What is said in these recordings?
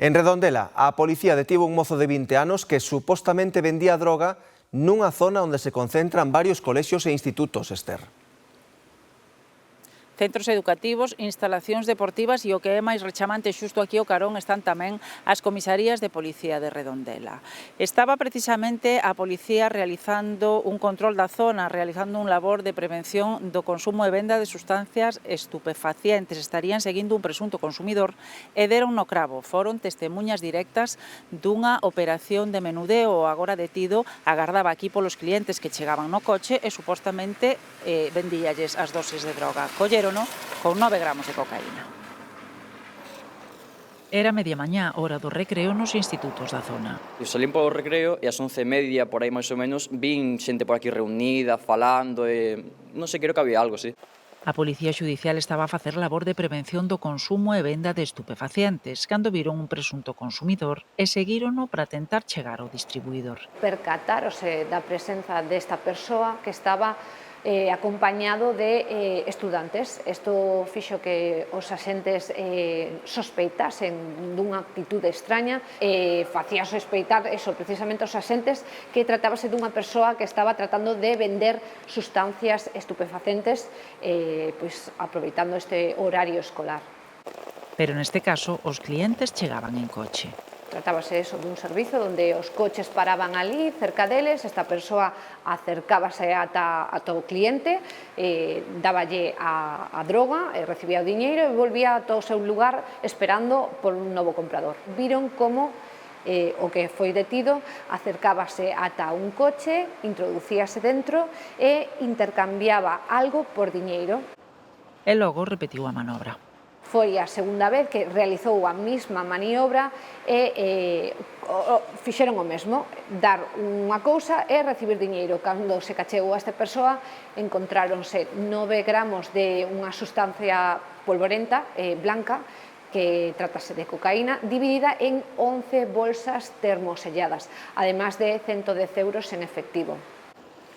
En Redondela, a policía detivo un mozo de 20 anos que supostamente vendía droga nunha zona onde se concentran varios colexios e institutos, Esther. Centros educativos, instalacións deportivas e o que é máis rechamante xusto aquí ao carón están tamén as comisarías de policía de Redondela. Estaba precisamente a policía realizando un control da zona, realizando un labor de prevención do consumo e venda de sustancias estupefacientes. Estarían seguindo un presunto consumidor e deron no cravo. Foron testemunhas directas dunha operación de menudeo. O agora detido agardaba aquí polos clientes que chegaban no coche e supostamente vendíalles as dosis de droga. Collerono con 9 gramos de cocaína. Era media mañá, hora do recreo nos institutos da zona. Eu salín polo recreo e ás 11:30, por aí máis ou menos, vin xente por aquí reunida, falando e... non sei, creo que había algo, sí. A Policía Xudicial estaba a facer labor de prevención do consumo e venda de estupefacientes cando viron un presunto consumidor e seguírono para tentar chegar ao distribuidor. Percatarose da presenza desta persoa que estaba acompañado de estudantes. Isto fixo que os axentes sospeitasen dunha actitude extraña e facía sospeitar eso precisamente os axentes que tratábase dunha persoa que estaba tratando de vender sustancias estupefacentes pois aproveitando este horario escolar. Pero neste caso os clientes chegaban en coche. Tratábase eso dun servizo onde os coches paraban ali cerca deles, esta persoa acercábase ata o cliente, dáballe a droga, recibía o diñeiro e volvía ata o seu lugar esperando por un novo comprador. Viron como o que foi detido acercábase ata un coche, introducíase dentro e intercambiaba algo por diñeiro. E logo repetiu a manobra. Foi a segunda vez que realizou a mesma maniobra e fixeron o mesmo, dar unha cousa e recibir diñeiro. Cando se cachegou a esta persoa, encontráronse 9 gramos de unha sustancia polvorenta, blanca, que tratase de cocaína, dividida en 11 bolsas termoselladas, además de 110 euros en efectivo.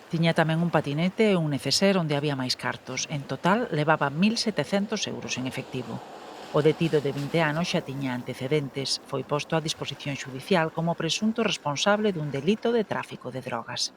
Tiña tamén un patinete e un neceser onde había máis cartos. En total, levaba 1.700 euros en efectivo. O detido de 20 anos xa tiña antecedentes. Foi posto a disposición xudicial como presunto responsable dun delito de tráfico de drogas.